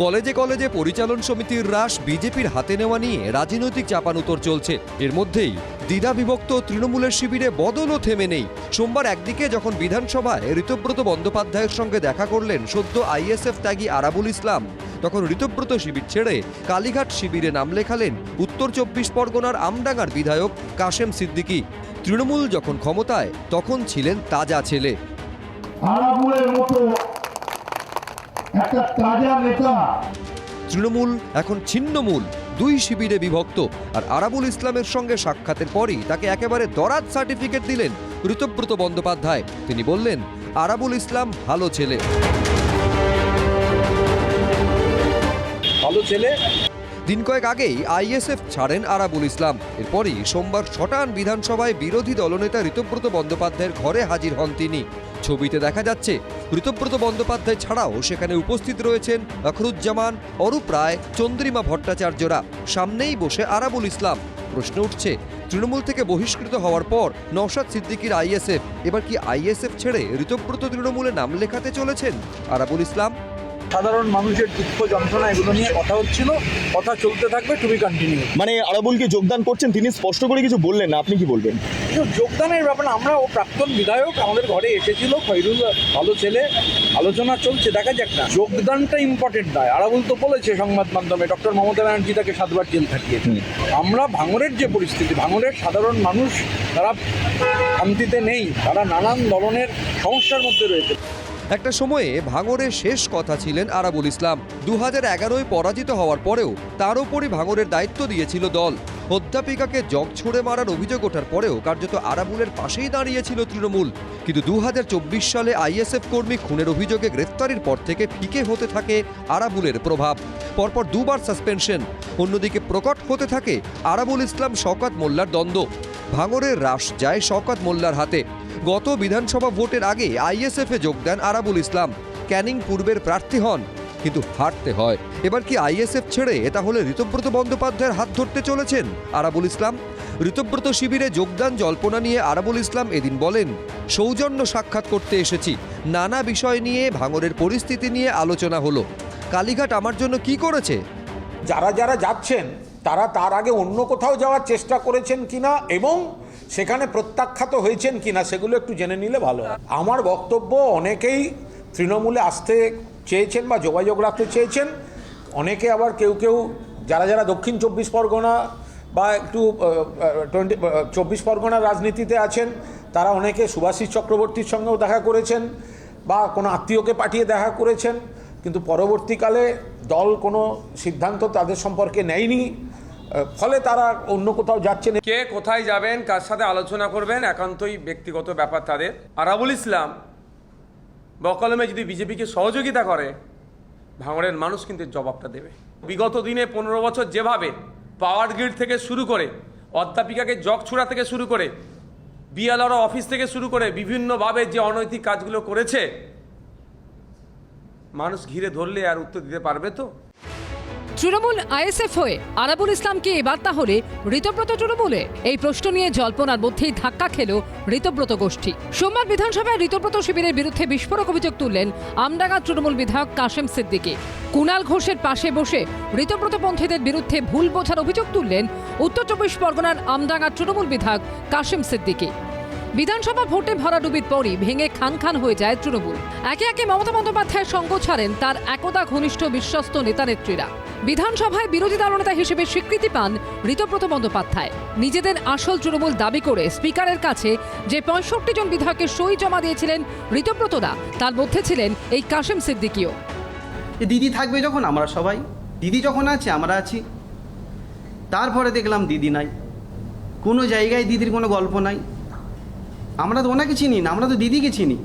কলেজে কলেজে পরিচালন সমিতির হ্রাস বিজেপির হাতে নেওয়া নিয়ে রাজনৈতিক চাপানুতর চলছে। এর মধ্যেই দ্বিধা বিভক্ত তৃণমূলের শিবিরে বদলও থেমে নেই। সোমবার একদিকে যখন বিধানসভায় ঋতব্রত বন্দ্যোপাধ্যায়ের সঙ্গে দেখা করলেন সদ্য আইএসএফ ত্যাগী আরাবুল ইসলাম, তখন ঋতব্রত শিবির ছেড়ে কালীঘাট শিবিরে নাম লেখালেন উত্তর ২৪ পরগনার আমডাঙ্গার বিধায়ক কাশেম সিদ্দিকী। তৃণমূল যখন ক্ষমতায় তখন ছিলেন তাজা ছেলে। আরাবুলের মতো একটা তাজা নেতা। তৃণমূল এখন ছিন্নমূল, দুই শিবিরে বিভক্ত। আর আরাবুল ইসলামের সঙ্গে সাক্ষাতের পরই তাকে একেবারে দরাদ সার্টিফিকেট দিলেন ঋতব্রত বন্দ্যোপাধ্যায়। তিনি বললেন, আরাবুল ইসলাম ভালো ছেলে। দিন কয়েক আগেই আইএসএফ ছাড়েন আরাবুল ইসলাম। এরপরই সোমবার শটান বিধানসভায় বিরোধী দলনেতা ঋতব্রত বন্দ্যোপাধ্যায়ের ঘরে হাজির হন তিনি। ছবিতে দেখা যাচ্ছে ঋতব্রত বন্দ্যোপাধ্যায় ছাড়াও সেখানে উপস্থিত রয়েছেন আখরুজ্জামান, অরূপ রায়, চন্দ্রিমা ভট্টাচার্যরা। সামনেই বসে আরাবুল ইসলাম। প্রশ্ন উঠছে, তৃণমূল থেকে বহিষ্কৃত হওয়ার পর নওশাদ সিদ্দিকীর আইএসএফ এবার কি আইএসএফ ছেড়ে ঋতব্রত তৃণমূলে নাম লেখাতে চলেছেন আরাবুল ইসলাম? সাধারণ মানুষের দুঃখ যন্ত্রণা এগুলো নিয়ে কথা হচ্ছিল, কথা চলতে থাকবে, টু বি কন্টিনিউ। মানে আরাবুলকে যোগদান করছেন, তিনি স্পষ্ট করে কিছু বললেন না, আপনি কি বলবেন? যোগদানের ব্যাপারে আমরা, ও প্রাক্তন বিধায়ক আমাদের ঘরে এসেছিল, খৈরুল ভালো ছেলে, আলোচনা চলছে, দেখা যাক না। যোগদানটা ইম্পর্টেন্ট নয়। আরাবুল তো বলেছে সংবাদ মাধ্যমে, ডক্টর মমতা ব্যানার্জি তাকে 7 বার জেল খাটিয়েছে। আমরা ভাঙড়ের যে পরিস্থিতি, ভাঙড়ের সাধারণ মানুষ তারা শান্তিতে নেই, তারা নানান ধরনের সমস্যার মধ্যে রয়েছে। একটা সময়ে ভাঙড়ের শেষ কথা ছিলেন আরাবুল ইসলাম। 2011-য় পরাজিত হওয়ার পরেও তার ওপরই ভাঙড়ের দায়িত্ব দিয়েছিল দল। অধ্যাপিকাকে জগ ছুড়ে মারার অভিযোগ ওঠার পরেও কার্যত আরাবুলের পাশেই দাঁড়িয়েছিল তৃণমূল। কিন্তু 2024 সালে আইএসএফ কর্মী খুনের অভিযোগে গ্রেফতারির পর থেকে ফিকে হতে থাকে আরাবুলের প্রভাব। পরপর 2 বার সাসপেনশন। অন্যদিকে প্রকট হতে থাকে আরাবুল ইসলাম শওকত মোল্লার দ্বন্দ্ব। ভাঙড়ের রাশ যায় শওকত মোল্লার হাতে। গত বিধানসভা ভোটের আগে আইএসএফে যোগ দেন আরাবুল ইসলাম। ক্যানিং পূর্বের প্রার্থী হন, কিন্তু হারতে হয়। এবার কি আইএসএফ ছেড়ে তাহলে ঋতব্রত বন্দ্যোপাধ্যায়ের হাত ধরতে চলেছেন আরাবুল ইসলাম? ঋতব্রত শিবিরে যোগদান জল্পনা নিয়ে আরাবুল ইসলাম এদিন বলেন, সৌজন্য সাক্ষাৎ করতে এসেছি, নানা বিষয় নিয়ে ভাঙড়ের পরিস্থিতি নিয়ে আলোচনা হলো। কালীঘাট আমার জন্য কি করেছে? যারা যারা যাচ্ছেন তারা তার আগে অন্য কোথাও যাওয়ার চেষ্টা করেছেন কিনা এবং সেখানে প্রত্যাখ্যাত হয়েছেন কিনা সেগুলো একটু জেনে নিলে ভালো হয়। আমার বক্তব্য, অনেকেই তৃণমূলে আসতে চেয়েছেন বা যোগাযোগ রাখতে চেয়েছেন, অনেকে আবার কেউ কেউ যারা যারা দক্ষিণ 24 পরগনা বা একটু 24 পরগনার রাজনীতিতে আছেন, তারা অনেকে সুভাষিস চক্রবর্তীর সঙ্গেও দেখা করেছেন বা কোনো আত্মীয়কে পাঠিয়ে দেখা করেছেন, কিন্তু পরবর্তীকালে দল কোনো সিদ্ধান্ত তাদের সম্পর্কে নেয়নি, ফলে তারা অন্য কোথাও যাচ্ছেন। কে কোথায় যাবেন, কার সাথে আলোচনা করবেন, একান্তই ব্যক্তিগত ব্যাপার তাদের। আরাবুল ইসলাম বকলমে যদি বিজেপিকে সহযোগিতা করে, ভাঙড়ের মানুষ কিন্তু জবাবটা দেবে। বিগত দিনে 15 বছর যেভাবে পাওয়ার গ্রিড থেকে শুরু করে, অধ্যাপিকাকে জগ ছোড়া থেকে শুরু করে, বিএলআরও অফিস থেকে শুরু করে বিভিন্নভাবে যে অনৈতিক কাজগুলো করেছে, মানুষ ঘিরে ধরলে আর উত্তর দিতে পারবে তো? তৃণমূল আইএসএফ হয়ে আরাবুল ইসলামকে এবার তাহলে ঋতব্রত তৃণমূলে? এই প্রশ্ন নিয়ে জল্পনার মধ্যেই ধাক্কা খেল ঋতব্রত গোষ্ঠী। সোমবার বিধানসভায় ঋতব্রত শিবিরের বিরুদ্ধে বিস্ফোরক অভিযোগ তুললেন আমডাঙ্গা তৃণমূল বিধায়ক কাশেম সিদ্দিকী। কুণাল ঘোষের পাশে বসে ঋতব্রত পন্থীদের বিরুদ্ধে ভুল বোঝার অভিযোগ তুললেন উত্তর 24 পরগনার আমডাঙ্গা তৃণমূল বিধায়ক কাশেম সিদ্দিকী। বিধানসভা ভোটে ভরাডুবির পরই ভেঙে খান খান হয়ে যায় তৃণমূল। একে একে মমতা বন্দ্যোপাধ্যায়ের সঙ্গ ছাড়েন তার একদা ঘনিষ্ঠ বিশ্বস্ত নেতা নেত্রীরা। বিধানসভায় বিরোধী দলনেতা হিসেবে স্বীকৃতি পান ঋতব্রত বন্দ্যোপাধ্যায়। নিজেদের আসল তৃণমূল দাবি করে স্পিকারের কাছে যে 65 জন বিধায়কের সই জমা দিয়েছিলেন ঋতব্রতদা, তার মধ্যে ছিলেন এই কাশেম সিদ্দিকীও। দিদি থাকবে যখন আমরা সবাই, দিদি যখন আছে আমরা আছি। তারপরে দেখলাম দিদি নাই, কোনো জায়গায় দিদির কোনো গল্প নাই। আমরা তো ওনাকে চিনি না, আমরা তো দিদিকে চিনি।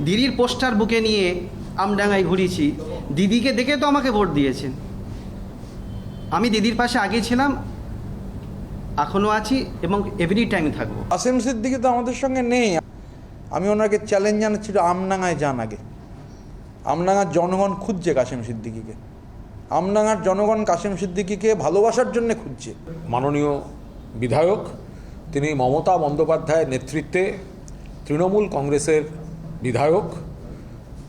দিদির পোস্টার বুকে নিয়ে আমডাঙ্গায় ঘুরেছি, দিদিকে দেখে তো আমাকে ভোট দিয়েছেন। আমি দিদির পাশে আগে ছিলাম, এখনও আছি এবং এভরি টাইম থাকবো। কাশেম সিদ্দিকী তো আমাদের সঙ্গে নেই। আমি ওনাকে চ্যালেঞ্জ জানাচ্ছিল, আমডাঙ্গায় যান আগে। আমডাঙ্গার জনগণ খুঁজছে কাশেম সিদ্দিকীকে। আমডাঙ্গার জনগণ কাশেম সিদ্দিকীকে ভালোবাসার জন্য খুঁজছে। মাননীয় বিধায়ক, তিনি মমতা বন্দ্যোপাধ্যায়ের নেতৃত্বে তৃণমূল কংগ্রেসের বিধায়ক,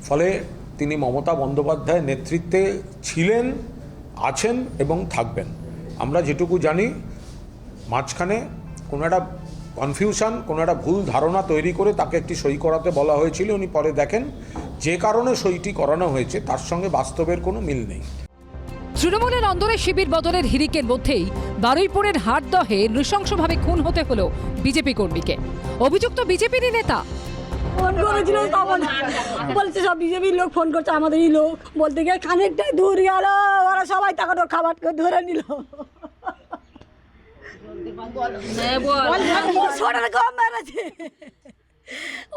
ফলে তিনি মমতা বন্দ্যোপাধ্যায়ের নেতৃত্বে ছিলেন, আছেন এবং থাকবেন। আমরা যেটুকু জানি মাঝখানে কোনো একটা কনফিউশন, কোনো একটা ভুল ধারণা তৈরি করে তাকে একটি সই করাতে বলা হয়েছিল। উনি পরে দেখেন যে কারণে সইটি করানো হয়েছে তার সঙ্গে বাস্তবের কোনো মিল নেই। তৃণমূলের অন্দরে শিবির বদলের হিড়িকের মধ্যেই বারুইপুরের হাটদহে নৃশংসভাবে খুন হতে হলো বিজেপি কর্মীকে। অভিযুক্ত বিজেপিরই নেতা। ফোন করেছিল তখন বলছে সব বিজেপির লোক ফোন করছে, আমাদেরই লোক। বলতে গিয়ে খানিকটাই দূর গেল, ওরা সবাই তাকে ওর খাবার করে ধরে নিল।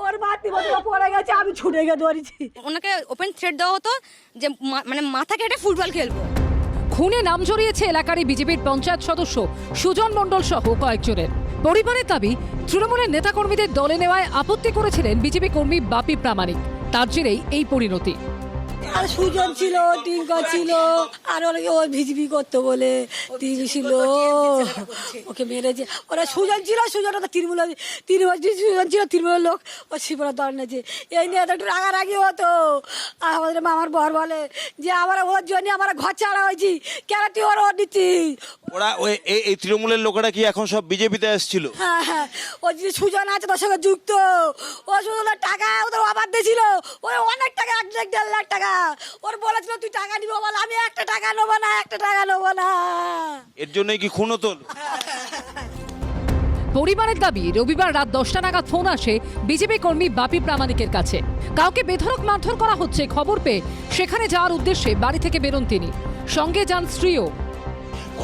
ওর বাতি পড়ে গেছে, আমি ছুটে গিয়ে ধরেছি। ওনাকে ওপেন থ্রেট দেওয়া হতো যে মানে মাথা কেটে ফুটবল খেলবো। খুনে নাম জড়িয়েছে এলাকারই বিজেপির পঞ্চায়েত সদস্য সুজন মণ্ডল সহ কয়েকজনের। পরিবারের দাবি, তৃণমূলের নেতাকর্মীদের দলে নেওয়ায় আপত্তি করেছিলেন বিজেপি কর্মী বাপি প্রামাণিক। তার জেরেই এই পরিণতি। আর সুজন ছিল, টিঙ্কা ছিল, আর ওনাকে ও ভিজিবি করতো বলে তিনি ছিল, ওকে মেরেছে। ওরা সুজন ছিল, সুজন তৃণমূল সুজন ছিল, তৃণমূলের লোক। ও শিবরা দল নেছে, এই নিয়ে একটু রাগারাগি হতো। আর আমাদের মামার বর বলে যে আমরা ওর জন্য আমরা ঘর ছাড়া হয়েছি, কেন তুই ওর দিচ্ছিস? ওরা ওই এই তৃণমূলের লোকেরা কি এখন সব বিজেপিতে এসেছিল? হ্যাঁ হ্যাঁ, ও যদি সুজন আছে তার সঙ্গে যুক্ত। ও সুজনের টাকা ওদের অবাধ দিয়েছিল, ওর অনেক টাকা, 1.5 লাখ টাকা। ওর বলেছিল তুই টাকা নিবো বলে, আমি একটা টাকা নেবো না, একটা টাকা নেবো না। এর জন্যই কি খুন হতো? পরিবারের দাবি, রবিবার রাত 10টা নাগাদ ফোন আসে বিজেপি কর্মী বাপি প্রামাণিকের কাছে। কাউকে বেধড়ক মারধর করা হচ্ছে খবর পেয়ে সেখানে যাওয়ার উদ্দেশ্যে বাড়ি থেকে বেরোন তিনি, সঙ্গে যান স্ত্রীও।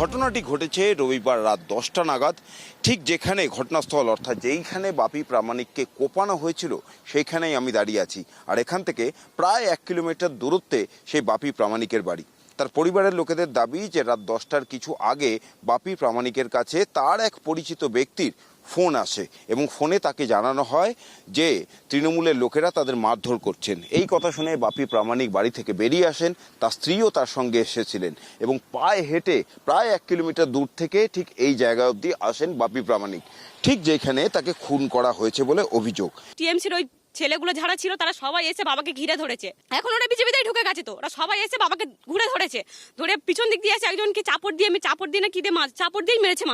ঘটনাটি ঘটেছে রবিবার রাত 10টা নাগাদ, ঠিক যেখানে ঘটনাস্থল অর্থাৎ যেইখানে বাপি প্রামাণিককে কোপানো হয়েছিল সেইখানেই আমি দাঁড়িয়ে আছি। আর এখান থেকে প্রায় 1 কিলোমিটার দূরত্বে সেই বাপি প্রামাণিকের বাড়ি। তার পরিবারের লোকেদের দাবি যে রাত 10টার কিছু আগে বাপি প্রামাণিকের কাছে তার এক পরিচিত ব্যক্তির ফোন আসে এবং ফোনে তাকে জানানো হয় যে তৃণমূলের লোকেরা তাদের মারধর করছেন। এই কথা শুনে বাপি প্রামাণিক বাড়ি থেকে বেরিয়ে আসেন, তার স্ত্রীও তার সঙ্গে এসেছিলেন এবং পায়ে হেঁটে প্রায় 1 কিলোমিটার দূর থেকে ঠিক এই জায়গা অবধি আসেন বাপি প্রামাণিক, ঠিক যেখানে তাকে খুন করা হয়েছে বলে অভিযোগ। টিএমসির ওই ছেলেগুলো যারা ছিল তারা সবাই এসে বাবাকে ঘিরে ধরেছে। এখন ওরা বিজেপিতেই ঢুকে গেছে, তো ওরা সবাই এসে বাবাকে ঘুরে ধরেছে, ধরে পিছন দিক দিয়ে এসে একজনকে চাপড় দিয়ে না কি দিয়ে চাপড় দিয়ে মেরেছে,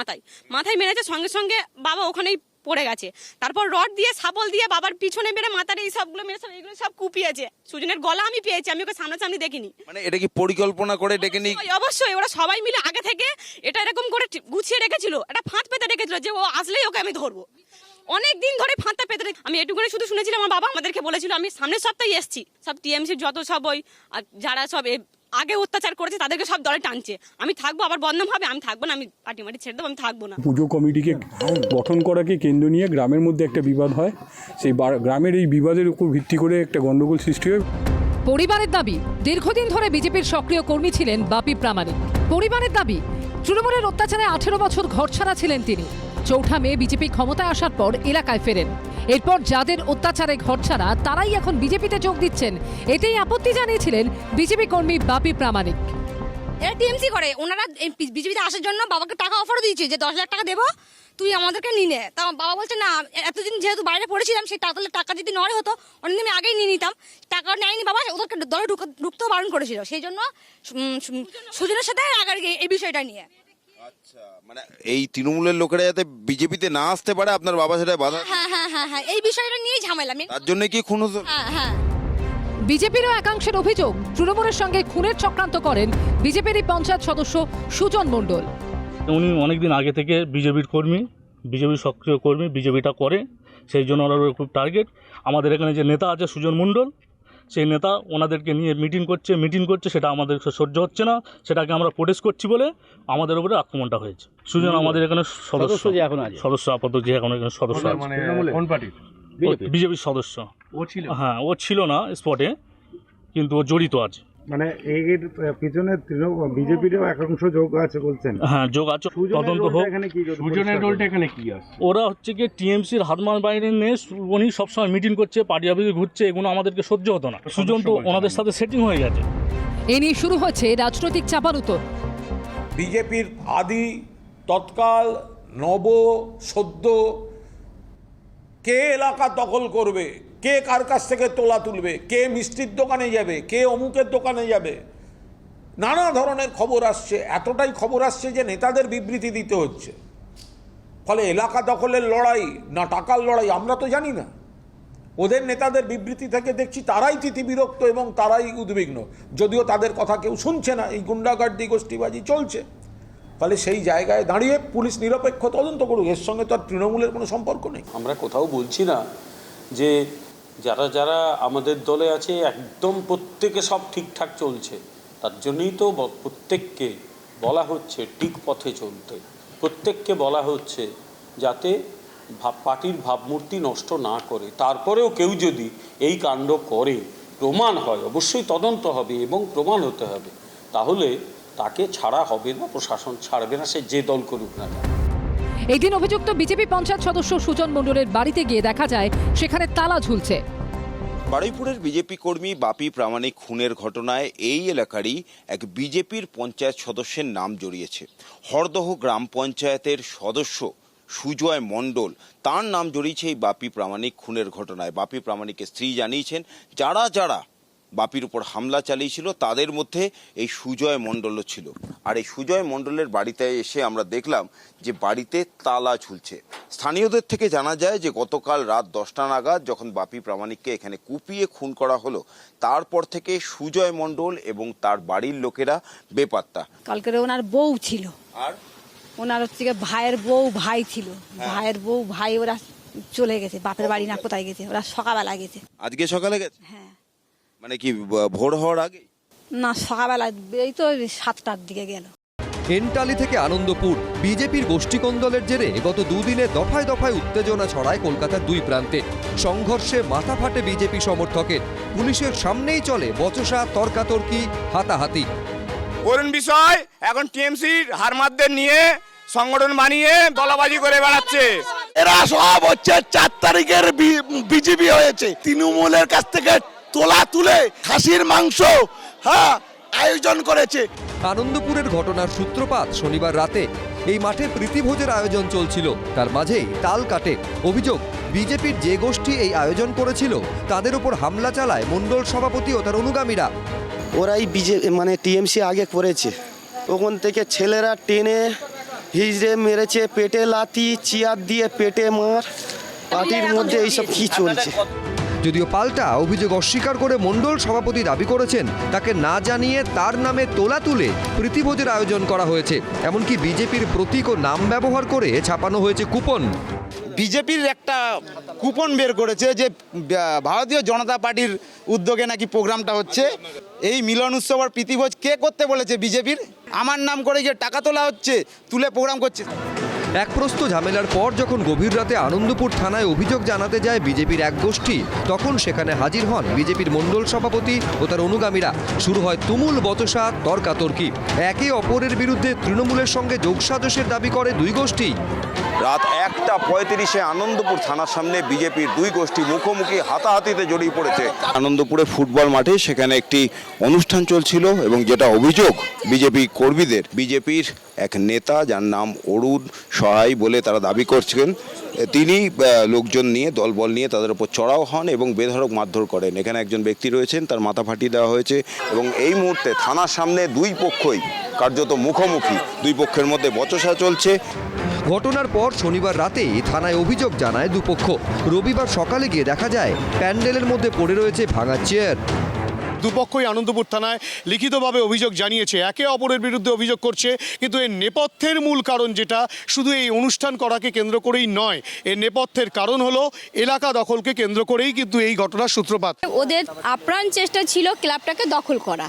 মাথায় মেরেছে। সঙ্গে সঙ্গে বাবা ওখানেই পড়ে গেছে। তারপর রড দিয়ে শাবল দিয়ে বাবার পিছনে মেরে মাথার এই সবগুলো মেরে এগুলো সব কুপিয়েছে। সুজনের গলা আমি পেয়েছি, আমি ওকে সামনাসামনি দেখিনি। মানে এটা কি পরিকল্পনা করে ডেকে নি? অবশ্যই ওরা সবাই মিলে আগে থেকে এটা এরকম করে গুছিয়ে রেখেছিল, এটা ফাঁদ পেতে রেখেছিল যে ও আসলেই ওকে আমি ধরবো। অনেক দিন ধরে ফাঁদটা পেতে রেখে আমি এটুকুনি শুধু শুনেছিলাম, আমার বাবা আমাদেরকে বলেছিল। আমি সামনের সপ্তাহে এসেছি, সব টিএমসির যত সব ওই যারা সব আগে অত্যাচার করেছে তাদেরকে সব দলে টানছে। আমি থাকবো, আবার বদনাম হবে, আমি থাকবো না, আমি পার্টি মাটি ছেড়ে দেবো, আমি থাকবো না। পুজো কমিটিকে গঠন করাকে কেন্দ্র নিয়ে গ্রামের মধ্যে একটা বিবাদ হয়, সেই গ্রামের এই বিবাদের উপর ভিত্তি করে একটা গন্ডগোল সৃষ্টি হয়। পরিবারের দাবি, দীর্ঘদিন ধরে বিজেপির সক্রিয় কর্মী ছিলেন বাপি প্রামাণিক। পরিবারের দাবি, তৃণমূলের অত্যাচারে 18 বছর ঘরছাড়া ছিলেন তিনি। 4 মে বিজেপি ক্ষমতায় আসার পর এলাকায় ফেরেন। এরপর যাদের অত্যাচারে ঘরছাড়া তারাই এখন বিজেপিতে যোগ দিচ্ছেন, এতেই আপত্তি জানিয়েছিলেন বিজেপি কর্মী বাপি প্রামাণিক। এরা টিএমসি করে, ওনারা বিজেপিতে আসার জন্য বাবাকে টাকা অফারও দিয়েছে যে 10 লাখ টাকা দেবো, তুই আমাদেরকে নিয়ে নে। তা বাবা বলছে না, এতদিন যেহেতু বাইরে পড়েছিলাম সেই টাকা যদি নয় হতো অনেকদিন আমি আগেই নিয়ে নিতাম। টাকা নেয়নি বাবা, ওদেরকে দলে ঢুকতেও বারণ করেছিল। সেই জন্য সুজনের সাথে আগে এই বিষয়টা নিয়ে। আচ্ছা, মানে এই তৃণমূলের লোকেরা যাতে বিজেপিতে না আসতে পারে আপনার বাবা সেটা বাধা। হ্যাঁ, এই বিষয়টা নিয়েই ঝামেলা। তার জন্য কি খুন হতো? হ্যাঁ। বিজেপিরও একাংশের অভিযোগ, তৃণমূলের সঙ্গে খুনের চক্রান্ত করেন বিজেপিরই পঞ্চায়েত সদস্য সুজন মণ্ডল। উনি অনেকদিন আগে থেকে বিজেপির কর্মী, বিজেপির সক্রিয় কর্মী, বিজেপিটা করে, সেই জন্য ওনার খুব টার্গেট। আমাদের এখানে যে নেতা আছে সুজন মণ্ডল, সেই নেতা ওনাদেরকে নিয়ে মিটিং করছে, সেটা আমাদের সহ্য হচ্ছে না, সেটাকে আমরা প্রোটেস্ট করছি বলে আমাদের উপরে আক্রমণটা হয়েছে। সুজন আমাদের এখানে সদস্য আপাতত যে এখন এখানে সদস্য আছে, বিজেপির সদস্য। হ্যাঁ, ও ছিল না স্পটে, কিন্তু ও জড়িত আছে। মানে এর পিছনে বিজেপিরও একাংশ যোগ আছে বলছেন? হ্যাঁ, যোগ আছে, তদন্ত হোক। সুজনের রোলটা এখানে কি আছে? ওরা হচ্ছে কি টিএমসির হাতমান বাইরে নিয়ে উনি সবসময় মিটিং করছে, পার্টি অফিসে ঘুরছে, এগুলো আমাদেরকে সহ্য হতো না। সুজন তো ওনাদের সাথে সেটিং হয়ে গেছে। এ নিয়ে শুরু হচ্ছে রাজনৈতিক চাপানুতর। বিজেপির আদি তৎকাল নব সদ্য কে এলাকা দখল করবে, কে কার কাছ থেকে তোলা তুলবে, কে মিষ্টির দোকানে যাবে, কে অমুকের দোকানে যাবে, নানা ধরনের খবর আসছে। এতটাই খবর আসছে যে নেতাদের বিবৃতি দিতে হচ্ছে। ফলে এলাকা দখলের লড়াই না টাকার লড়াই আমরা তো জানি না। ওদের নেতাদের বিবৃতি থেকে দেখছি তারাই তিতিবিরক্ত এবং তারাই উদ্বিগ্ন, যদিও তাদের কথা কেউ শুনছে না। এই গুন্ডাগার্দি গোষ্ঠীবাজি চলছে। ফলে সেই জায়গায় দাঁড়িয়ে পুলিশ নিরপেক্ষ তদন্ত করুক, এর সঙ্গে তো আর তৃণমূলের কোনো সম্পর্ক নেই। আমরা কোথাও বলছি না যে যারা যারা আমাদের দলে আছে একদম প্রত্যেকে সব ঠিকঠাক চলছে, তার জন্যই তো প্রত্যেককে বলা হচ্ছে ঠিক পথে চলতে, প্রত্যেককে বলা হচ্ছে যাতে পার্টির ভাবমূর্তি নষ্ট না করে। তারপরেও কেউ যদি এই কাণ্ড করে প্রমাণ হয়, অবশ্যই তদন্ত হবে এবং প্রমাণ হতে হবে, তাহলে তাকে ছাড়া হবে না, প্রশাসন ছাড়বে না, সে যে দল করুক না। এই দিন অভিযুক্ত বিজেপি পঞ্চায়েত সদস্য সুজন মণ্ডলের বাড়িতে গিয়ে দেখা যায় সেখানে তালা ঝুলছে। বারুইপুরের বিজেপি কর্মী বাপি প্রামাণিক খুনের ঘটনায় এই এলাকারই এক বিজেপির পঞ্চায়েত সদস্যের নাম জড়িয়েছে। হরদহ গ্রাম পঞ্চায়েতের সদস্য সুজয় মণ্ডল, তার নাম জড়িয়েছে এই বাপি প্রামাণিক খুনের ঘটনায়। বাপি প্রামাণিকের স্ত্রী জানিয়েছেন যারা যারা বাপির উপর হামলা চালিয়েছিল তাদের মধ্যে এই সুজয় মণ্ডলও ছিল। আর এই সুজয় মণ্ডলের বাড়িতে এসে আমরা দেখলাম যে বাড়িতে তালা ঝুলছে। স্থানীয়দের থেকে জানা যায় যে গতকাল রাত 10টা নাগাদ যখন বাপি প্রামাণিককে এখানে কুপিয়ে খুন করা হলো, তারপর থেকে সুজয় মণ্ডল এবং তার বাড়ির লোকেরা বেপাত্তা। কালকে ওনার বউ ছিল, আর ওনার হচ্ছে ভাইয়ের বউ ভাই ছিল, ভাইয়ের বউ ভাই ওরা চলে গেছে বাপের বাড়ি না কোথায় গেছে, ওরা সকালবেলা গেছে। আজকে সকালে গেছে? হ্যাঁ। মানে কি ভোর হওয়ার আগে? না, সকালবেলা এই তো 7টার দিকে গেল। হেনটালি থেকে আনন্দপুর বিজেপির গোষ্ঠীকন্দলের জেরে গত দুদিনে দফায় দফায় উত্তেজনা ছড়ায় কলকাতার দুই প্রান্তে। সংঘর্ষে মাথা ফাটে বিজেপি সমর্থকের। পুলিশের সামনেই চলে বচসা, তর্কাতর্কি, হাতাহাতি। করুন বিষয় এখন টিএমসির হারমাদদের নিয়ে সংগঠন বানিয়ে দলাবাজি করে বেড়াচ্ছে। এরা সব হচ্ছে 4 তারিখের বিজেপি হয়েছে, তৃণমূলের কাছ থেকে তোলা তুলে খাসির মাংস আয়োজন করেছে। আনন্দপুরের ঘটনার সূত্রপাত শনিবার রাতে। এই মাঠে প্রীতিভোজের আয়োজন চলছিল, তার মাঝেই তাল কাটে। অভিযোগ, বিজেপির যে গোষ্ঠী এই আয়োজন করেছিল তাদের উপর হামলা চালায় মণ্ডল সভাপতি ও তার অনুগামীরা। ওরাই মানে টিএমসি আগে করেছে, ওখান থেকে ছেলেরা টেনে হিজড়ে মেরেছে, পেটে লাথি, চেয়ার দিয়ে পেটে মার। পার্টির মধ্যে এইসব কি চলছে? যদিও পাল্টা অভিযোগ অস্বীকার করে মণ্ডল সভাপতি দাবি করেছেন তাকে না জানিয়ে তার নামে তোলা তুলে প্রীতিভোজের আয়োজন করা হয়েছে। এমনকি বিজেপির প্রতীক ও নাম ব্যবহার করে ছাপানো হয়েছে কুপন। বিজেপির একটা কুপন বের করেছে যে ভারতীয় জনতা পার্টির উদ্যোগে নাকি প্রোগ্রামটা হচ্ছে। এই মিলন উৎসব আর প্রীতিভোজ কে করতে বলেছে? বিজেপির। আমার নাম করে গিয়ে টাকা তোলা হচ্ছে, তুলে প্রোগ্রাম করছে। এক প্রস্ত ঝামেলার পর যখন গভীর রাতে আনন্দপুর থানায় অভিযোগ জানাতে যায় বিজেপির এক গোষ্ঠী, তখন সেখানে হাজির হন বিজেপির মণ্ডল সভাপতি ও তার অনুগামীরা। শুরু হয় তুমুল বচসা, তর্কাতর্কি। একে অপরের বিরুদ্ধে তৃণমূলের সঙ্গে যোগসাজশের দাবি করে দুই গোষ্ঠী। রাত 1:35 আনন্দপুর থানার সামনে বিজেপির দুই গোষ্ঠী মুখোমুখি হাতাহাতিতে জড়িয়ে পড়েছে। আনন্দপুরে ফুটবল মাঠে সেখানে একটি অনুষ্ঠান চলছিল এবং যেটা অভিযোগ বিজেপি কর্মীদের, বিজেপির এক নেতা যার নাম অরুণ সহায় বলে তারা দাবি করছেন, তিনি লোকজন নিয়ে দলবল নিয়ে তাদের উপর চড়াও হন এবং বেধড়ক মারধর করেন। এখানে একজন ব্যক্তি রয়েছেন, তার মাথা ফাটিয়ে দেওয়া হয়েছে এবং এই মুহূর্তে থানার সামনে দুই পক্ষই কার্যত মুখোমুখি, দুই পক্ষের মধ্যে বচসা চলছে। ঘটনার পর শনিবার রাতেই থানায় অভিযোগ জানায় দুপক্ষ। রবিবার সকালে গিয়ে দেখা যায় প্যান্ডেলের মধ্যে পড়ে রয়েছে ভাঙা চেয়ার। দুপক্ষই আনন্দপুর থানায় লিখিতভাবে অভিযোগ জানিয়েছে, একে অপরের বিরুদ্ধে অভিযোগ করছে। কিন্তু এর নেপথ্যের মূল কারণ যেটা, শুধু এই অনুষ্ঠান করাকে কেন্দ্র করেই নয়, এর নেপথ্যের কারণ হলো এলাকা দখলকে কেন্দ্র করেই কিন্তু এই ঘটনার সূত্রপাত। ওদের আপ্রাণ চেষ্টা ছিল ক্লাবটাকে দখল করা।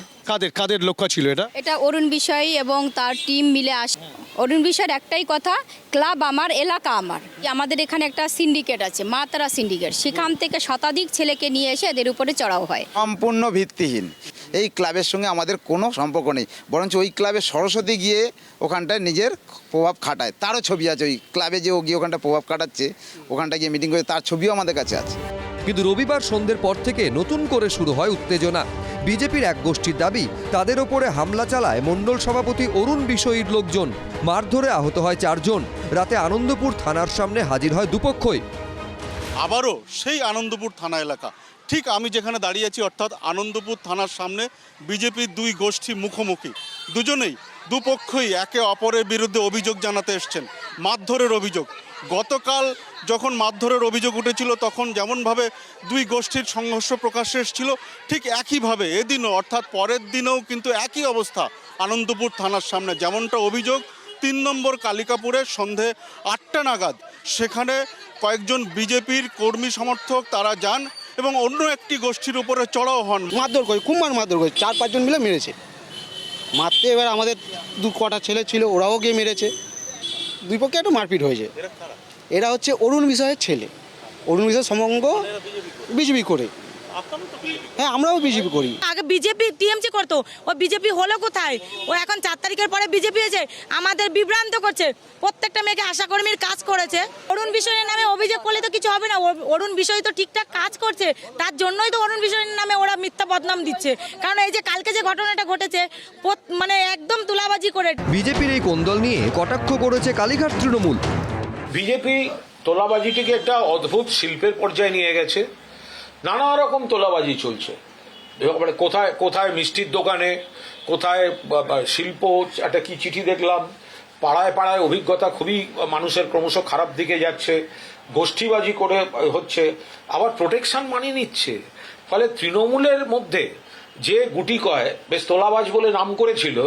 কাদের লক্ষ্য ছিল এটা? এটা অরুণ বিষয় এবং তার টিম মিলে আসে। অরুণ বিষয়ের একটাই কথা, ক্লাব আমার, এলাকা আমার। আমাদের এখানে একটা সিন্ডিকেট আছে, মা তারা সিন্ডিকেট, সেখান থেকে শতাধিক ছেলেকে নিয়ে এসে এদের উপরে চড়াও হয়। সম্পূর্ণ ভিত্তিহীন। এই ক্লাবের সঙ্গে আমাদের কোনো সম্পর্ক নেই, বরঞ্চ ওই ক্লাবে সরস্বতী গিয়ে ওখানটায় নিজের প্রভাব খাটায়। তারও ছবি আছে, ওই ক্লাবে যে ও গিয়ে ওখানটা প্রভাব খাটাচ্ছে, ওখানটা গিয়ে মিটিং করে, তার ছবিও আমাদের কাছে আছে। কিন্তু রবিবার সন্ধ্যের পর থেকে নতুন করে শুরু হয় উত্তেজনা। বিজেপির এক গোষ্ঠীর দাবি, তাদের ওপরে হামলা চালায় মণ্ডল সভাপতি অরুণ বিষয়ীর লোকজন। মারধরে আহত হয় 4 জন। রাতে আনন্দপুর থানার সামনে হাজির হয় দুপক্ষই। আবারও সেই আনন্দপুর থানা এলাকা, ঠিক আমি যেখানে দাঁড়িয়ে আছি অর্থাৎ আনন্দপুর থানার সামনে বিজেপির দুই গোষ্ঠী মুখোমুখি। দুজনেই দুপক্ষই একে অপরের বিরুদ্ধে অভিযোগ জানাতে এসছেন, মারধরের অভিযোগ। গতকাল যখন মারধরের অভিযোগ উঠেছিল তখন যেমনভাবে দুই গোষ্ঠীর সংঘর্ষ প্রকাশ্যে এসেছিল, ঠিক একইভাবে এদিনও অর্থাৎ পরের দিনেও কিন্তু একই অবস্থা আনন্দপুর থানার সামনে। যেমনটা অভিযোগ 3 নম্বর কালিকাপুরে সন্ধে 8টা নাগাদ সেখানে কয়েকজন বিজেপির কর্মী সমর্থক তারা যান এবং অন্য একটি গোষ্ঠীর উপরে চড়াও হন। মারধর করে, খুব মারধর করে, 4-5 জন মিলে মেরেছে। মারতে এবার আমাদের 2 ছেলে ছিল, ওরাও গিয়ে মেরেছে। দুই পক্ষে একটু মারপিট হয়েছে। এরা হচ্ছে অরুণ বিষয়ের ছেলে, অরুণ বিষয়ের সমঙ্গ বিজেপি করে। হ্যাঁ, আমরাও বিজেপি করি। আগে বিজেপি টিএমসি করতো, ও বিজেপি হলো কোথায়? ও এখন 4 তারিখের পরে বিজেপি হয়েছে, আমাদের বিভ্রান্ত করছে। প্রত্যেকটা মেয়েকে আশাকর্মীর কাজ করেছে। অরুণ বিষয়ের নামে অভিযোগ করলে তো কিছু হবে না। অরুণ বিষয় তো ঠিকঠাক কাজ করছে, তার জন্যই তো অরুণ বিষয়ের নামে ওরা মিথ্যা বদনাম দিচ্ছে। কারণ এই যে কালকে যে ঘটনাটা ঘটেছে, মানে একদম তুলাবাজি করে। বিজেপির এই কোন্দল নিয়ে কটাক্ষ করেছে কালীঘাট তৃণমূল। বিজেপি তোলাবাজিটিকে একটা অদ্ভুত শিল্পের পর্যায়ে নিয়ে গেছে। নানা রকম তোলাবাজি চলছে, মানে কোথায় কোথায় মিষ্টির দোকানে, কোথায় শিল্প, একটা কি চিঠি দেখলাম, পাড়ায় পাড়ায় অভিজ্ঞতা খুবই মানুষের ক্রমশ খারাপ দিকে যাচ্ছে, গোষ্ঠীবাজি করে হচ্ছে, আবার প্রোটেকশন মানিয়ে নিচ্ছে। ফলে তৃণমূলের মধ্যে যে গুটি কয় বেশ তোলাবাজ বলে নাম করেছিল,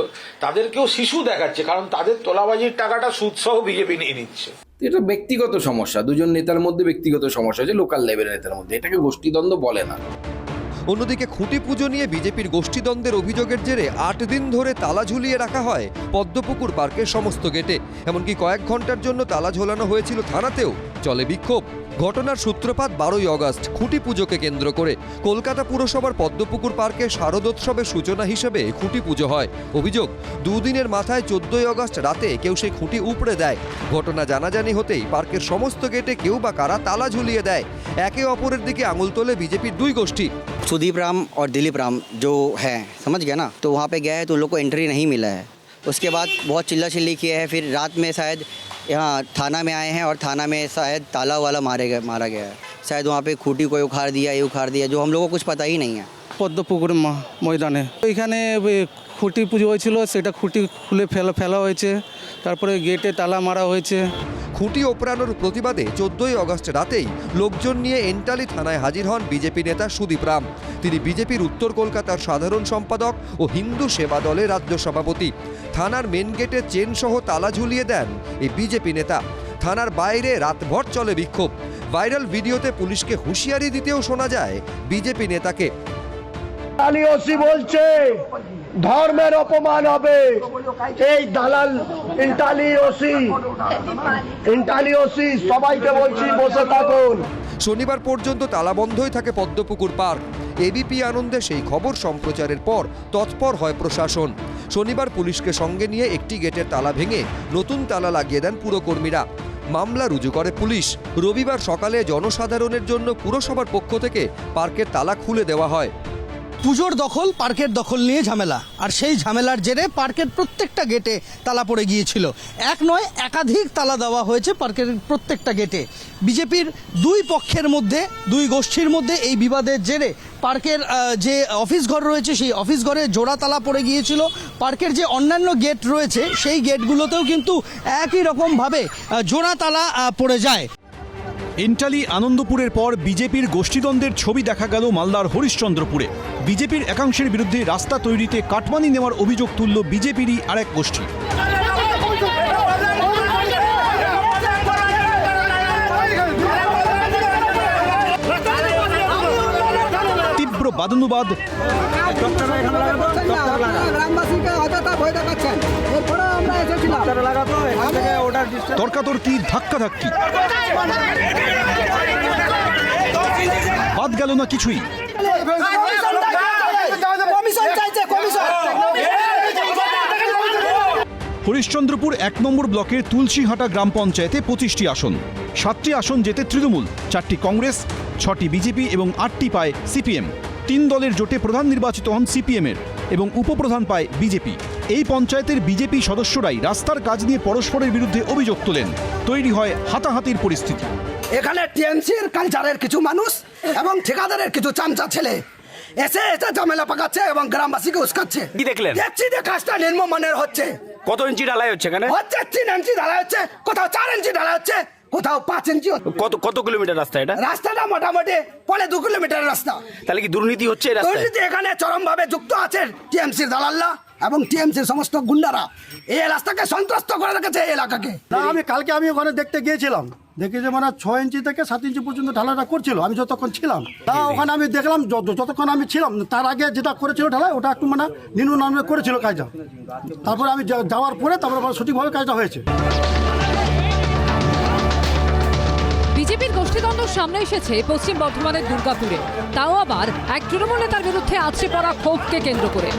তাদেরকেও শিশু দেখাচ্ছে, কারণ তাদের তোলাবাজির টাকাটা সুদসহ বিজেপি নিয়ে নিচ্ছে। এটা ব্যক্তিগত সমস্যা, দুজন নেতার মধ্যে ব্যক্তিগত সমস্যা, যে লোকাল লেভেলের নেতার মধ্যে, এটাকে গোষ্ঠীদ্বন্দ্ব বলে না। অন্যদিকে খুঁটি পুজো নিয়ে বিজেপির গোষ্ঠীদ্বন্দ্বের অভিযোগের জেরে 8 দিন ধরে তালা ঝুলিয়ে রাখা হয় পদ্মপুকুর পার্কের সমস্ত গেটে। এমনকি কয়েক ঘন্টার জন্য তালা ঝোলানো হয়েছিল থানাতেও। চলে বিক্ষোভ। ঘটনার সূত্রপাত 12ই আগস্ট খুঁটি পুজোকে কেন্দ্র করে। কলকাতা পুরসভার পদ্মপুকুর পার্কে শারদোৎসবের সূচনা হিসেবে খুঁটি পুজো হয়। অভিযোগ, 2 দিনের মাথায় 14ই আগস্ট রাতে কেউ সেই খুঁটি উপড়ে দেয়। ঘটনা জানাজানি হতেই পার্কের সমস্ত গেটে কেউ বা কারা তালা ঝুলিয়ে দেয়। একে অপরের দিকে আঙুল তোলে বিজেপির দুই গোষ্ঠী। सुदीप राम और दिलीप राम जो है, समझ गया ना, तो वहाँ पे गया है तो उन लोग को एंट्री नहीं मिला है। उसके बाद बहुत चिल्ला चिल्ली किया है। फिर रात में शायद यहाँ थाना में आए हैं और थाना में शायद ताला वाला मारा गया है। शायद वहाँ पे खूंटी कोई उखाड़ दिया जो हम लोग को कुछ पता ही नहीं है। পদ্মপুকুর ময়দানে এখানে খুঁটি পুজো হয়েছিল, সেটা খুঁটি খুলে ফেলা হয়েছে, তারপরে গেটে তালা মারা হয়েছে। খুঁটি ওপরানোর প্রতিবাদে 14ই আগস্ট রাতেই লোকজন নিয়ে এন্টালি থানায় হাজির হন বিজেপি নেতা সুদীপ রাম। তিনি বিজেপির উত্তর কলকাতার সাধারণ সম্পাদক ও হিন্দু সেবা দলের রাজ্য সভাপতি। থানার মেন গেটে চেন সহ তালা ঝুলিয়ে দেন এই বিজেপি নেতা। থানার বাইরে রাতভর চলে বিক্ষোভ। ভাইরাল ভিডিওতে পুলিশকে হুঁশিয়ারি দিতেও শোনা যায় বিজেপি নেতাকে। ওসি বলছে ধর্মের অপমান হবে, এই দালাল ইন্টালি ওসি সবাইকে বলছি বসে থাকুন। শনিবার পর্যন্ত তালাবন্ধই থাকে পদ্মপুকুর পার্ক। এবিপি আনন্দে সেই খবর সম্প্রচারের পর তৎপর হয় প্রশাসন। শনিবার পুলিশকে সঙ্গে নিয়ে একটি গেটের তালা ভেঙে নতুন তালা লাগিয়ে দেন পুরকর্মীরা। মামলা রুজু করে পুলিশ। রবিবার সকালে জনসাধারণের জন্য পুরসভার পক্ষ থেকে পার্কের তালা খুলে দেওয়া হয়। পুজোর দখল, পার্কের দখল নিয়ে ঝামেলা, আর সেই ঝামেলার জেরে পার্কের প্রত্যেকটা গেটে তালা পড়ে গিয়েছিল। এক নয়, একাধিক তালা দেওয়া হয়েছে পার্কের প্রত্যেকটা গেটে। বিজেপির দুই পক্ষের মধ্যে, দুই গোষ্ঠীর মধ্যে এই বিবাদের জেরে পার্কের যে অফিস ঘর রয়েছে সেই অফিস ঘরে জোড়া তালা পড়ে গিয়েছিল। পার্কের যে অন্যান্য গেট রয়েছে সেই গেটগুলোতেও কিন্তু একই রকমভাবে জোড়া তালা পড়ে যায়। এন্টালি আনন্দপুরের পর বিজেপির গোষ্ঠীদ্বন্দ্বের ছবি দেখা গেল মালদার হরিশ্চন্দ্রপুরে। বিজেপির একাংশের বিরুদ্ধে রাস্তা তৈরিতে কাটমানি নেওয়ার অভিযোগ তুলল বিজেপিরই আরেক গোষ্ঠী। তীব্র বাদানুবাদ, তর্কাতর্কি, ধাক্কাধাক্কি, বাদ গেল না কিছুই। হরিশ্চন্দ্রপুর 1 নম্বর ব্লকের তুলসীহাটা গ্রাম পঞ্চায়েতে 25টি আসন। 7টি আসন জেতে তৃণমূল, 4টি কংগ্রেস, 6টি বিজেপি এবং 8টি পায় সিপিএম। 3 দলের জোটে প্রধান নির্বাচিত হন সিপিএমের এবং উপপ্রধান পায় বিজেপি। এই পঞ্চায়েতের বিজেপি সদস্যরাই রাস্তার কাজ নিয়ে পরস্পরের বিরুদ্ধে অভিযোগ তোলেন। তৈরি হয় হাতাহাতির পরিস্থিতি। এখানে টিএমসির কালচারের কিছু মানুষ এবং ঠিকাদারের কিছু চামচা ছেলে এসে ঝামেলা পাকাচ্ছে এবং গ্রামবাসীকে উস্কাচ্ছে। কি দেখলেন? দেখছি যে কাজটা নিম্নমানের হচ্ছে। কত ইঞ্চি ঢালাই হচ্ছে এখানে? হচ্ছে 3 ইঞ্চি ঢালাই হচ্ছে, কোথাও 4 ইঞ্চি ঢালাই হচ্ছে, কোথাও 5 ইঞ্চি। কত কিলোমিটার রাস্তা এটা? রাস্তাটা মোটামুটি 2.5 কিলোমিটার রাস্তা। তাহলে কি দুর্নীতি হচ্ছে এই রাস্তায়? দুর্নীতি এখানে চরমভাবে যুক্ত আছে টিএমসির দালালরা এবং টিএমসির সমস্ত গুন্ডারা এই রাস্তাকে সন্ত্রস্ত করে রেখেছে এই এলাকাকে। না, কালকে আমি ওখানে দেখতে গিয়েছিলাম, দেখি যে মানে 6 ইঞ্চি থেকে 7 ইঞ্চি পর্যন্ত ঢালাইটা করছিল। আমি যতক্ষণ ছিলাম তা ওখানে আমি দেখলাম, যতক্ষণ আমি ছিলাম তার আগে যেটা করেছিল ঢালাই ওটা একটু মানে নিম্নমানের করেছিল কাজটা। তারপরে আমি যাওয়ার পরে তারপরে সঠিকভাবে কাজটা হয়েছে। বিজেপির গোষ্ঠীদ্বন্দ্ব সামনে এসেছে পশ্চিম বর্ধমানের দুর্গাপুরে, তাও আবার এক তৃণমূল নেতার বিরুদ্ধে আছড়ে পড়া ক্ষোভকে কেন্দ্র করে।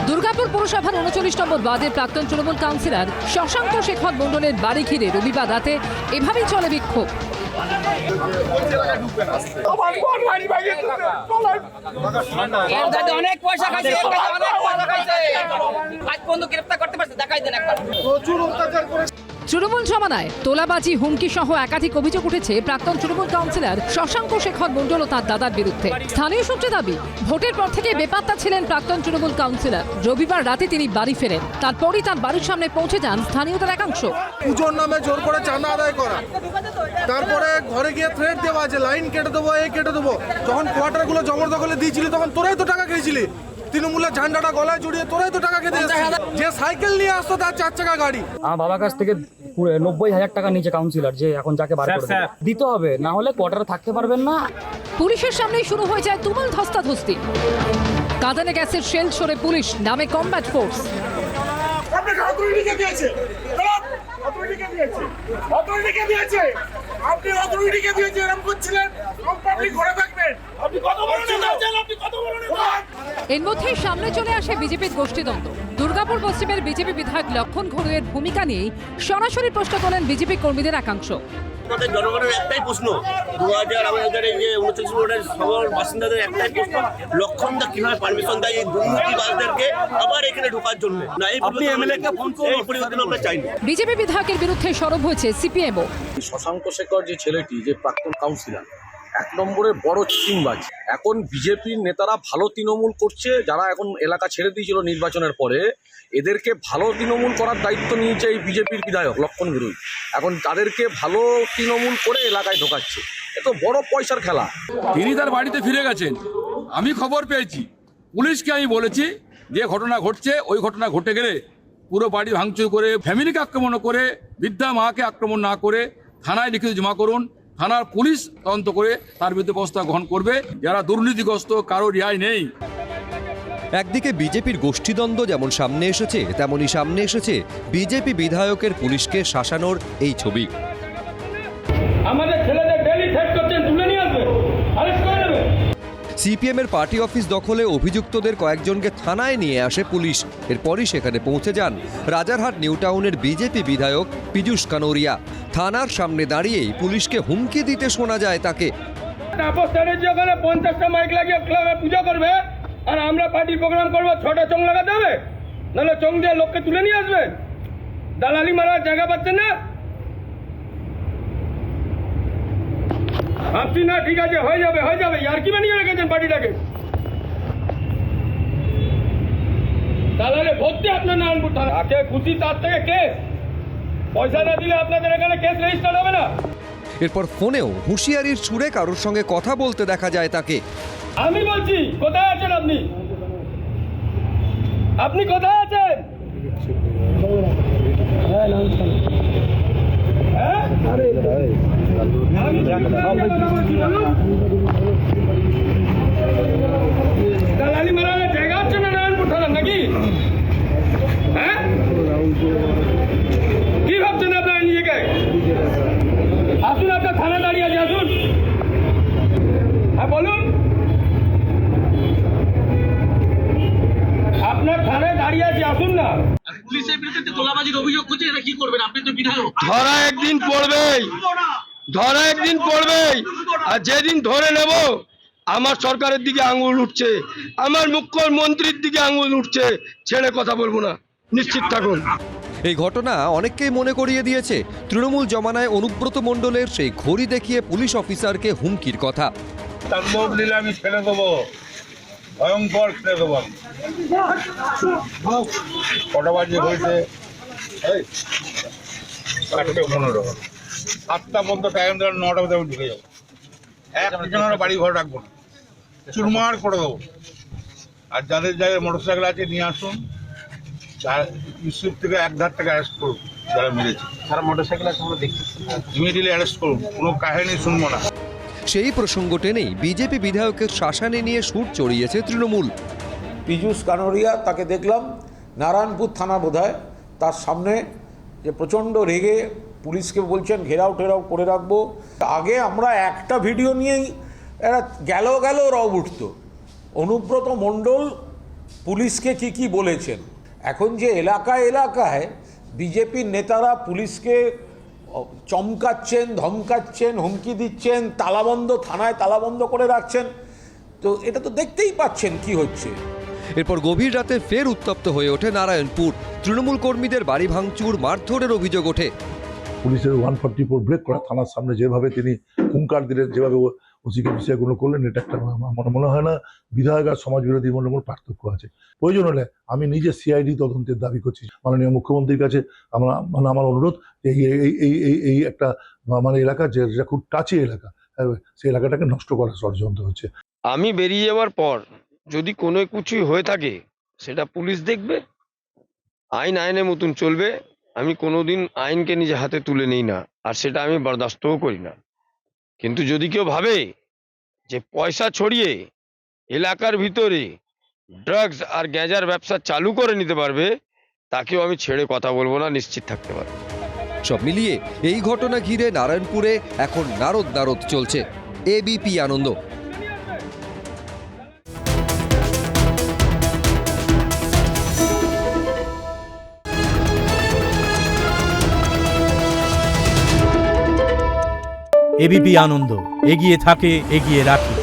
দুর্গাপুর পুরসভার 39 নম্বর ওয়ার্ডের প্রাক্তন তৃণমূল কাউন্সিলর শশাঙ্ক শেখর মণ্ডলের বাড়ি ঘিরে রবিবার রাতে এভাবেই চলে বিক্ষোভ। অনেক পয়সা খাইছে, আজ পর্যন্ত গ্রেফতার করতে পারছে, দেখাই দেন একবার। প্রচুর অত্যাচার করে। তৃণমূল জমানায় তোলাবাজি, হুমকি সহ একাধিক অভিযোগ উঠেছে প্রাক্তন তৃণমূল কাউন্সিলর শশাঙ্ক শেখর মণ্ডল ও তার দাদার বিরুদ্ধে। স্থানীয় সূত্রে দাবি, ভোটের পর থেকে বেপাত্তা ছিলেন প্রাক্তন তৃণমূল কাউন্সিলর। রবিবার রাতে তিনি বাড়ি ফেরেন, তারপরই তার বাড়ির সামনে পৌঁছে যান স্থানীয়দের একাংশ। পুজোর নামে জোর করে চাঁদা আদায় করা, তারপরে ঘরে গিয়ে থ্রেট দেওয়া যে লাইন কেটে দেবো, এই কেটে দেবো। যখন কোয়ার্টারগুলো জবরদখলে দিয়েছিলি তখন তোরাই তো টাকা খেয়েছিলি। তৃণমূলের ঝান্ডাটা গলায় জড়িয়ে তোরাই তো টাকা খেতে এসেছিস। যে সাইকেল নিয়ে আসতো তার 4 চাকা গাড়ি। আমার বাবার কাছ থেকে 90,000 টাকা নিচে কাউন্সিলর, যে এখন যাকে বার করে দিতে হবে, না হলে কোয়ার্টারে থাকতে পারবেন না। পুলিশের সামনেই শুরু হয়ে যায় তুমুল ধস্তাধস্তি। কাঁদানে গ্যাসের শেল ছড়ে পুলিশ, নামে কমব্যাট ফোর্স। এর মধ্যেই সামনে চলে আসে বিজেপির গোষ্ঠীদ্বন্দ্ব। দুর্গাপুর পশ্চিমের বিজেপি বিধায়ক লক্ষণ ঘড়ুইয়ের ভূমিকা নিয়েই সরাসরি প্রশ্ন তোলেন বিজেপি কর্মীদের একাংশ। আমাদের জনগণের একটাই প্রশ্ন, 2000 আমাদের এই যে 39 ওয়ার্ডের সকল বাসিন্দাদের একটাই প্রশ্ন, লক্ষণদা কিভাবে পারমিশন দেয় এই দুর্নীতিবাজদেরকে আবার এখানে ঢোকার জন্য? না, এই আপনি এমএলএকে ফোন করুন, এই পরিবর্তন আমরা চাই না। বিজেপি বিধায়কের বিরুদ্ধে সরব হয়েছে সিপিএমও। শশাঙ্ক শেখর যে ছেলেটি, যে প্রাক্তন কাউন্সিলর, 1 নম্বরের বড় চিটিংবাজ। এখন বিজেপির নেতারা ভালো তৃণমূল করছে, যারা এখন এলাকা ছেড়ে দিয়েছিল নির্বাচনের পরে, এদেরকে ভালো তৃণমূল করার দায়িত্ব নিয়েছে এই বিজেপির বিধায়ক লক্ষণ ঘড়ুই। এখন তাদেরকে ভালো তৃণমূল করে এলাকায় ঢোকাচ্ছে। এ তো বড় পয়সার খেলা। তিনি তার বাড়িতে ফিরে গেছেন, আমি খবর পেয়েছি। পুলিশকে আমি বলেছি যে ঘটনা ঘটছে, ওই ঘটনা ঘটে গেলে পুরো বাড়ি ভাঙচুর করে, ফ্যামিলিকে আক্রমণ করে, বৃদ্ধা মাকে আক্রমণ না করে থানায় লিখিত জমা করুন। থানার পুলিশ তদন্ত করে তার বিরুদ্ধে ব্যবস্থা গ্রহণ করবে। যারা দুর্নীতিগ্রস্ত, কারো রেহাই নেই। একদিকে বিজেপির গোষ্ঠীদ্বন্দ্ব যেমন সামনে এসেছে, তেমনই সামনে এসেছে বিজেপি বিধায়কের পুলিশকে শাসানোর এই ছবি। আমাদের ছেলেদের ডেলি থ্রেট করছেন, তুলে নিয়ে আসবেন, আরেস্ট করে নেবেন। সিপিএমের পার্টি অফিস দখলে অভিযুক্তদের কয়েকজনকে থানায় নিয়ে আসে পুলিশ। এরপরই সেখানে পৌঁছে যান রাজারহাট নিউ টাউনের বিজেপি বিধায়ক পীযূষ কানোরিয়া। থানার সামনে দাঁড়িয়েই পুলিশকে হুমকি দিতে শোনা যায় তাকে। 50টা মাইক লাগিয়ে ক্লাবে পূজা করবে, আর আমরা পার্টির প্রোগ্রাম করবো, 6টা চং লাগাতে হবে, নাহলে চং দিয়ে লোককে তুলে নিয়ে আসবেন। দালালি মারার জায়গা পাচ্ছেন না। ভাবছি না, ঠিক আছে, হয়ে যাবে, হয়ে যাবে। আর কি বানিয়ে রেখেছেন পার্টিটাকে? দালালে ভর্তি আপনার নারায়ণপুর থানা। আগে খুশি তার থেকে কেস, পয়সা না দিলে আপনাদের এখানে কেস রেজিস্টার হবে না। এরপর ফোনেও হুঁশিয়ারির সুরে কারোর সঙ্গে কথা বলতে দেখা যায় তাকে। আমি বলছি, কোথায় আছেন আপনি? আপনি কোথায় আছেন? দালালি মারার জায়গা হচ্ছে না নারায়ণপুর থানার নাকি? হ্যাঁ, কি ভাবছেন আপনারা নিজেকে? আসুন, আপনার থানা দাঁড়িয়ে আছে, আসুন। হ্যাঁ বলুন, আপনার থানায় দাঁড়িয়ে আছে, আসুন না। পুলিশের বিরুদ্ধে তোলাবাজির অভিযোগ করছে, এটা কি করবেন? আপনি তো বিধায়ক। ধরা একদিন পড়বেই, ধরা একদিন পড়বেই। আর যেদিন ধরে নেব, আমার সরকারের দিকে আঙুল উঠছে, আমার মুখ্যমন্ত্রীর দিকে আঙুল উঠছে, ছেড়ে কথা বলবো না, নিশ্চিত থাকুন। এই ঘটনা অনেককেই মনে করিয়ে দিয়েছে তৃণমূল জমানায় অনুব্রত মণ্ডলের সেই ঘড়ি দেখিয়ে পুলিশ অফিসারকে হুমকির কথা। তাণ্ডব লীলা আমি ছেড়ে দেবো, ভয়ঙ্কর ছেড়ে দেবো। কটা বাজে হয়েছে? 8:15। 7টা পর্যন্ত টাইম দেওয়ার, 9টা মধ্যে আমি ঢুকে যাবো। একজনের বাড়ি ঘর রাখবো না, চুরমার করে দেবো। আর যাদের জায়গায় মোটরসাইকেল আছে নিয়ে আসুন, ইস্যুর থেকে 1,000 টাকা অ্যারেস্ট করুন। যারা মেরেছে তারা মোটরসাইকেল আছে, আমরা দেখছি, ইমিডিয়েটলি অ্যারেস্ট করুন, কোনো কাহিনী শুনবো না। সেই প্রসঙ্গ টেনেই বিজেপি বিধায়কের শাসানি নিয়ে সুর চড়িয়েছে তৃণমূল। পীযূষ কানোরিয়া, তাকে দেখলাম নারায়ণপুর থানা বোধহয়, তার সামনে যে প্রচণ্ড রেগে পুলিশকে বলছেন ঘেরাও টেরাও করে রাখবো। আগে আমরা একটা ভিডিও নিয়েই এরা গেল রব উঠত। অনুব্রত মণ্ডল পুলিশকে কি বলেছেন, এখন যে এলাকায় বিজেপির নেতারা পুলিশকে চমকাচ্ছেন, ধমকাচ্ছেন, হুমকি দিচ্ছেন, তালাবন্ধ, থানায় তালাবন্ধ করে রাখছেন, তো এটা তো দেখতেই পাচ্ছেন কি হচ্ছে। এরপর গভীর রাতে ফের উত্তপ্ত হয়ে ওঠে নারায়ণপুর। তৃণমূল কর্মীদের বাড়ি ভাঙচুর, মারধরের অভিযোগ ওঠে। পুলিশের 144 ব্রেক করা, থানার সামনে যেভাবে তিনি হুঙ্কার দিলেন, যেভাবে ওসিকে বিষয়গুলো করলেন, এটা একটা আমার মনে হয় না বিধায়ক আর সমাজ বিরোধী মনে কোনো পার্থক্য আছে। প্রয়োজন হলে আমি নিজে সিআইডি তদন্তের দাবি করছি মাননীয় মুখ্যমন্ত্রীর কাছে। আমার অনুরোধ এই একটা এলাকা যেটা খুব টাচি এলাকা, সেই এলাকাটাকে নষ্ট করার ষড়যন্ত্র হচ্ছে। আমি বেরিয়ে যাওয়ার পর যদি কোনো কিছুই হয়ে থাকে সেটা পুলিশ দেখবে, আইনের মতন চলবে। আমি কোনোদিন আইনকে নিজে হাতে তুলে নিই না, আর সেটা আমি বরদাস্তও করি না। কিন্তু যদি কেউ ভাবে যে পয়সা ছড়িয়ে এলাকার ভিতরে ড্রাগস আর গ্যাঁজার ব্যবসা চালু করে নিতে পারবে, তাকেও আমি ছেড়ে কথা বলবো না, নিশ্চিত থাকতে পারবে। সব মিলিয়ে এই ঘটনা ঘিরে নারায়ণপুরে এখন নারদ চলছে। এবিপি আনন্দ। এবিপি আনন্দ, এগিয়ে থাকে, এগিয়ে রাখে।